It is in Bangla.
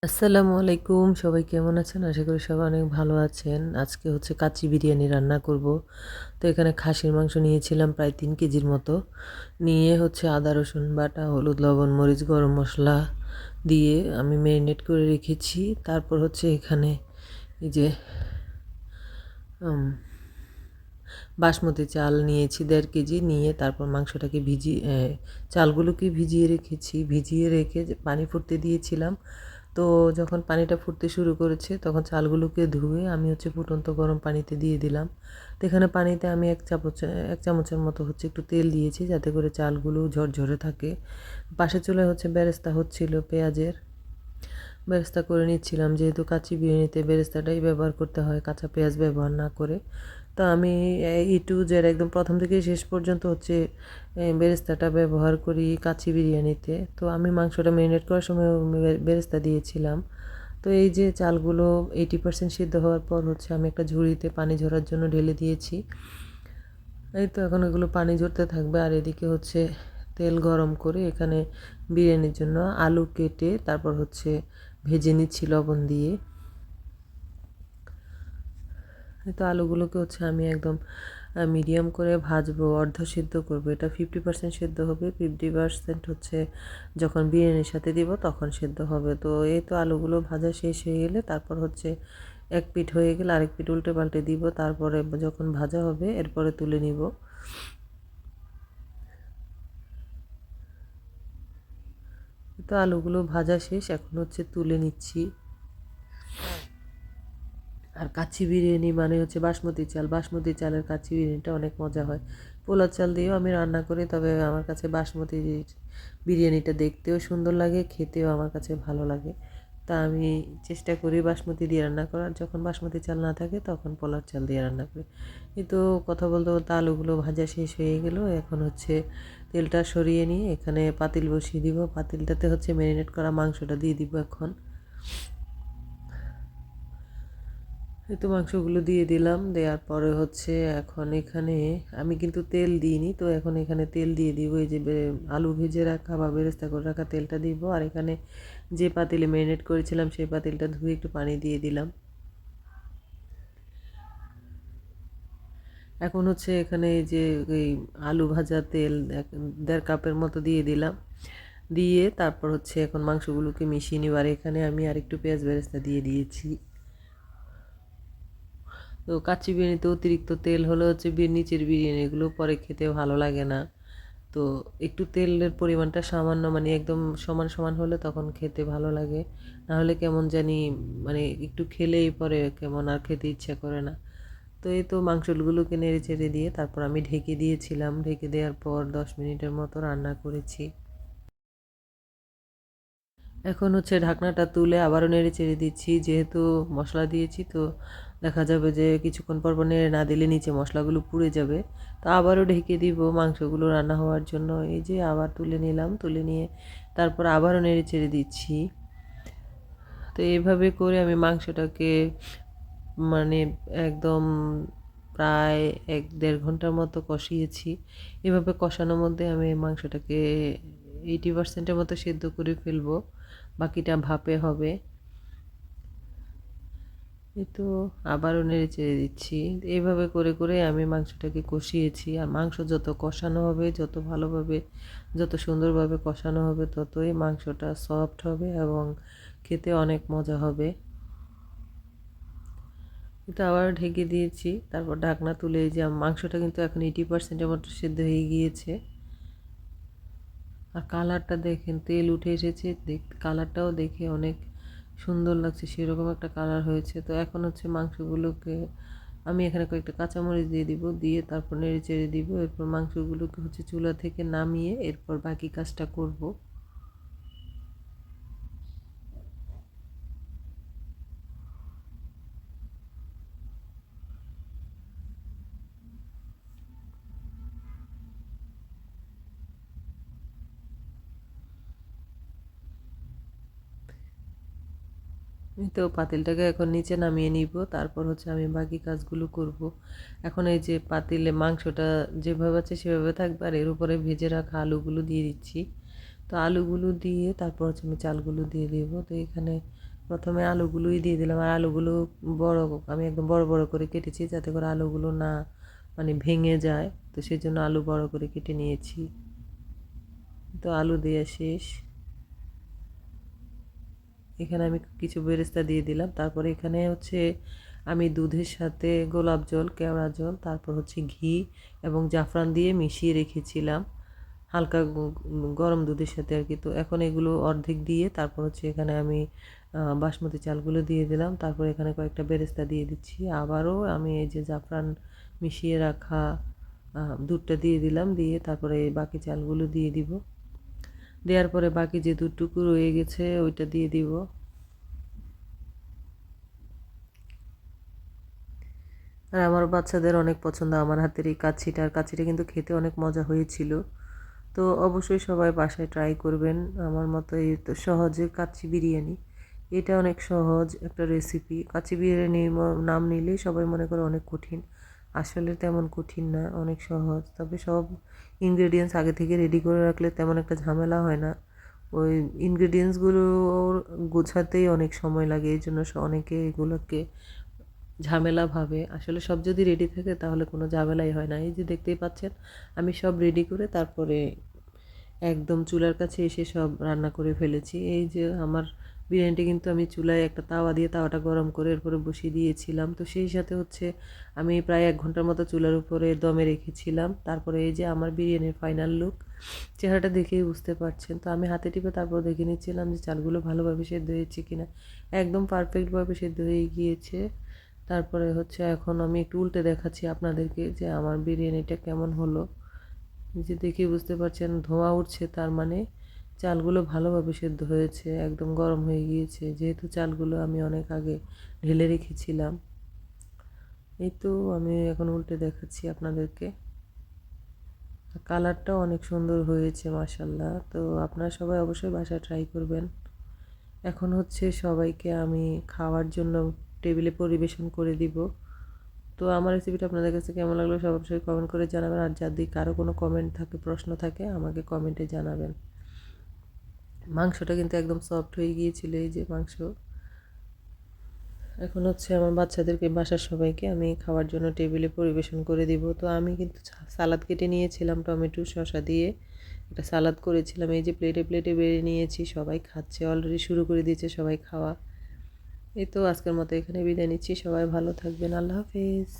আসসালামু আলাইকুম, সবাই কেমন আছেন? আশা করি সবাই অনেক ভালো আছেন। আজকে হচ্ছে কাচ্চি বিরিয়ানি রান্না করব। তো এখানে খাসির মাংস নিয়েছিলাম প্রায় 3 কেজির মতো। নিয়ে হচ্ছে আদা রসুন বাটা, হলুদ লবণ মরিচ গরম মশলা দিয়ে আমি ম্যারিনেট করে রেখেছি। তারপর হচ্ছে এখানে এই যে উম, বাসমতি চাল নিয়েছি 1.5 কেজি, নিয়ে তারপর মাংসটাকে চালগুলোকে ভিজিয়ে রেখেছি। ভিজিয়ে রেখে যে পানি ফুটতে দিয়েছিলাম। তো যখন পানিটা ফুটতে শুরু করেছে তখন চালগুলোকে ধুয়ে আমি হচ্ছে ফুটন্ত গরম পানিতে দিয়ে দিলাম। তো এখানে পানিতে আমি এক চামচের মতো হচ্ছে একটু তেল দিয়েছি, যাতে করে চালগুলো ঝরঝরে থাকে। পাশের চুলায় হচ্ছে বেরেস্তা হচ্ছিল পেঁয়াজের। বেরেস্তা করে নিচ্ছিলাম, যেহেতু কাচ্চি বিরিয়ানিতে বেরেস্তাটাই ব্যবহার করতে হয়, কাঁচা পেঁয়াজ ব্যবহার না করে। তো আমি টু জেড একদম প্রথম থেকে শেষ পর্যন্ত হচ্ছে বেরেস্তাটা ব্যবহার করি কাচ্চি বিরিয়ানিতে। তো আমি মাংসটা ম্যারিনেট করার সময় বেরেস্তা দিয়েছিলাম। তো এই যে চালগুলো 80% সিদ্ধ হওয়ার পর হচ্ছে আমি একটা ঝুড়িতে পানি ঝরার জন্য ঢেলে দিয়েছি। এই তো এখন এগুলো পানি ঝরতে থাকবে, আর এদিকে হচ্ছে তেল গরম করে এখানে বিরিয়ানির জন্য আলু কেটে তারপর হচ্ছে ভেজে নিচ্ছি লবণ দিয়ে। এই তো আলুগুলোকে হচ্ছে আমি একদম মিডিয়াম করে ভাজবো, অর্ধ সিদ্ধ করবো। এটা 50% সিদ্ধ হবে, 50% হচ্ছে যখন বিরিয়ানির সাথে দিব তখন সিদ্ধ হবে। তো এই তো আলুগুলো ভাজা শেষ হয়ে গেলে তারপর হচ্ছে এক পিঠ হয়ে গেলে আরেক পিঠ উল্টে পাল্টে দিব, তারপরে যখন ভাজা হবে এরপরে তুলে নিব। তো আলুগুলো ভাজা শেষ, এখন হচ্ছে তুলে নিচ্ছি। আর কাচ্চি বিরিয়ানি মানে হচ্ছে বাসমতি চালের কাচ্চি বিরিয়ানিটা অনেক মজা হয়। পোলার চাল দিয়েও আমি রান্না করি, তবে আমার কাছে বাসমতি বিরিয়ানিটা দেখতেও সুন্দর লাগে, খেতেও আমার কাছে ভালো লাগে। তা আমি চেষ্টা করি বাসমতি দিয়ে রান্না করার। যখন বাসমতি চাল না থাকে তখন পোলার চাল দিয়ে রান্না করি। কিন্তু কথা বলতে বলতে আলুগুলো ভাজা শেষ হয়ে গেল। এখন হচ্ছে তেলটা সরিয়ে নিয়ে এখানে পাতিল বসিয়ে দিব। পাতিলটাতে হচ্ছে ম্যারিনেট করা মাংসটা দিয়ে দিব এখন। এই তো মাংসগুলো দিয়ে দিলাম। দেওয়ার পরে হচ্ছে এখন এখানে আমি কিন্তু তেল দিইনি, তো এখন এখানে তেল দিয়ে দিব। এই যে আলু ভেজে রাখা বা বেরেস্তা করে রাখা তেলটা দিব। আর এখানে যে পাতিলে ম্যারিনেট করেছিলাম সেই পাতিলটা ধুয়ে একটু পানি দিয়ে দিলাম। এখন হচ্ছে এখানে এই যে এই আলু ভাজা তেল 1.5 কাপের মতো দিয়ে দিলাম। দিয়ে তারপর হচ্ছে এখন মাংসগুলোকে মিশিয়ে নিব। আর এখানে আমি আরেকটু পেঁয়াজ বেরেস্তা দিয়ে দিয়েছি। তো কাচ্চি বিরিয়ানিতে অতিরিক্ত তেল হলে হচ্ছে নিচের বিরিয়ানিগুলো পরে খেতে ভালো লাগে না। তো একটু তেলের পরিমাণটা সামান্য, মানে একদম সমান সমান হলে তখন খেতে ভালো লাগে। না হলে কেমন জানি, মানে একটু খেলেই পরে কেমন আর খেতে ইচ্ছা করে না। তো এই তো মাংসগুলোকে নেড়ে চেড়ে দিয়ে তারপর আমি ঢেকে দিয়েছিলাম। ঢেকে দেওয়ার পর 10 মিনিটের মতো রান্না করেছি। এখন হচ্ছে ঢাকনাটা তুলে আবারও নেড়ে চেড়ে দিচ্ছি, যেহেতু মশলা দিয়েছি। তো দেখা যাবে যে কিছুক্ষণ পর পর নেড়ে না দিলে নিচে মশলাগুলো পুড়ে যাবে। তো আবারও ঢেকে দিব মাংসগুলো রান্না হওয়ার জন্য। এই যে আবার তুলে নিলাম, তুলে নিয়ে তারপর আবারও নেড়ে চেড়ে দিচ্ছি। তো এইভাবে করে আমি মাংসটাকে মানে একদম প্রায় 1-1.5 ঘন্টার মতো কষিয়েছি। এভাবে কষানোর মধ্যে আমি মাংসটাকে 80%-এর মতো সেদ্ধ করে ফেলবো, বাকিটা ভাপে হবে। এই তো আবারও নেড়ে চেড়ে দিচ্ছি। এইভাবে করে করে আমি মাংসটাকে কষিয়েছি। আর মাংস যত কষানো হবে, যত ভালোভাবে যত সুন্দরভাবে কষানো হবে, ততই মাংসটা সফট হবে এবং খেতে অনেক মজা হবে। এটা আবার ঢেকে দিয়েছি, তারপর ঢাকনা তুলে এই যে মাংসটা কিন্তু এখন 80%-এর মতো সেদ্ধ হয়ে গিয়েছে। আর কালারটা দেখেন, তেল উঠে এসেছে, কালারটাও দেখে অনেক সুন্দর লাগছে, সেরকম একটা কালার হয়েছে। তো এখন হচ্ছে মাংসগুলোকে আমি এখানে কয়েকটা কাঁচামরিচ দিয়ে দিব, দিয়ে তারপর নেড়ে চেড়ে দিব। এরপর মাংসগুলোকে হচ্ছে চুলা থেকে নামিয়ে এরপর বাকি কাজটা করব। এই তো পাতিলটাকে এখন নিচে নামিয়ে নিব, তারপর হচ্ছে আমি বাকি কাজগুলো করব। এখন এই যে পাতিলে মাংসটা যেভাবে আছে সেভাবে থাকবে, আর এর উপরে ভেজে রাখা আলুগুলো দিয়ে দিচ্ছি। তো আলুগুলো দিয়ে তারপর হচ্ছে আমি চালগুলো দিয়ে দেবো। তো এখানে প্রথমে আলুগুলোই দিয়ে দিলাম, আর আলুগুলো বড়, আমি একদম বড় বড় করে কেটেছি যাতে করে আলুগুলো না মানে ভেঙে যায়, তো সেই জন্য আলু বড় করে কেটে নিয়েছি। তো আলু দেওয়া শেষ। এখানে আমি কিছু বেরেস্তা দিয়ে দিলাম। তারপরে এখানে হচ্ছে আমি দুধের সাথে গোলাপ জল, কেওড়া জল, তারপর হচ্ছে ঘি এবং জাফরান দিয়ে মিশিয়ে রেখেছিলাম হালকা গরম দুধের সাথে আর কি। তো এখন এগুলো অর্ধেক দিয়ে তারপর হচ্ছে এখানে আমি বাসমতি চালগুলো দিয়ে দিলাম। তারপর এখানে কয়েকটা বেরেস্তা দিয়ে দিচ্ছি। আবারও আমি এই যে জাফরান মিশিয়ে রাখা দুধটা দিয়ে দিলাম, দিয়ে তারপরে বাকি চালগুলো দিয়ে দিব। দেওয়ার পরে বাকি যে দুধটুকু রয়ে গেছে ওইটা দিয়ে দিব। আর আমার বাচ্চাদের অনেক পছন্দ আমার হাতের এই কাচ্ছিটা, আর কাচ্ছিটা কিন্তু খেতে অনেক মজা হয়েছিল। তো অবশ্যই সবাই বাসায় ট্রাই করবেন আমার মতো। এই তো সহজে কাচ্চি বিরিয়ানি, এটা অনেক সহজ একটা রেসিপি। কাচ্চি বিরিয়ানি নাম নিলেই সবাই মনে করে অনেক কঠিন, আসলে তেমন কঠিন না, অনেক সহজ। তবে সব ইনগ্রেডিয়েন্টস আগে থেকে রেডি করে রাখলে তেমন একটা ঝামেলা হয় না। ওই ইনগ্রেডিয়েন্টসগুলো গোছাতেই অনেক সময় লাগে, এই জন্য অনেকে এগুলোকে ঝামেলা ভাবে। আসলে সব যদি রেডি থাকে তাহলে কোনো ঝামেলাই হয় না। এই যে দেখতেই পাচ্ছেন আমি সব রেডি করে তারপরে একদম চুলার কাছে এসে সব রান্না করে ফেলেছি। এই যে আমার বিরিয়ানিটা কিন্তু আমি চুলায় একটা তাওয়া দিয়ে তাওয়াটা গরম করে এরপরে বসিয়ে দিয়েছিলাম। তো সেই সাথে হচ্ছে আমি প্রায় 1 ঘন্টার মতো চুলার উপরে দমে রেখেছিলাম। তারপরে এই যে আমার বিরিয়ানির ফাইনাল লুক, চেহারাটা দেখেই বুঝতে পারছেন। তো আমি হাতে টিপে তারপর দেখে নিচ্ছিলাম যে চালগুলো ভালোভাবে সেদ্ধ হয়েছে কিনা। একদম পারফেক্টভাবে সেদ্ধ হয়ে গিয়েছে। তারপরে হচ্ছে এখন আমি একটু উল্টে দেখাচ্ছি আপনাদেরকে যে আমার বিরিয়ানিটা কেমন হলো। যে দেখেই বুঝতে পারছেন ধোঁয়া উঠছে, তার মানে চালগুলো ভালোভাবে সেদ্ধ হয়েছে, একদম গরম হয়ে গিয়েছে, যেহেতু চালগুলো আমি অনেক আগে ঢেলে রেখেছিলাম। এই তো আমি এখন উল্টে দেখাচ্ছি আপনাদেরকে। কালারটাও অনেক সুন্দর হয়েছে মাশাআল্লাহ। তো আপনারা সবাই অবশ্যই বাসায় ট্রাই করবেন। এখন হচ্ছে সবাইকে আমি খাওয়ার জন্য টেবিলে পরিবেশন করে দিব। তো আমার রেসিপিটা আপনাদের কাছে কেমন লাগলো সব অবশ্যই কমেন্ট করে জানাবেন। আর যদি কারো কোনো কমেন্ট থাকে, প্রশ্ন থাকে, আমাকে কমেন্টে জানাবেন। মাংসটা কিন্তু একদম সফট হয়ে গিয়েছিল, এই যে মাংস। এখন হচ্ছে আমার বাচ্চাদেরকে, বাসার সবাইকে আমি খাওয়ার জন্য টেবিলে পরিবেশন করে দিব। তো আমি কিন্তু সালাদ কেটে নিয়েছিলাম, টমেটো শসা দিয়ে একটা সালাদ করেছিলাম। এই যে প্লেটে প্লেটে বেড়ে নিয়েছি, সবাই খাচ্ছে, অলরেডি শুরু করে দিয়েছে সবাই খাওয়া। এই তো আজকের মতো এখানে বিদায় নিচ্ছি। সবাই ভালো থাকবেন, আল্লাহ হাফেজ।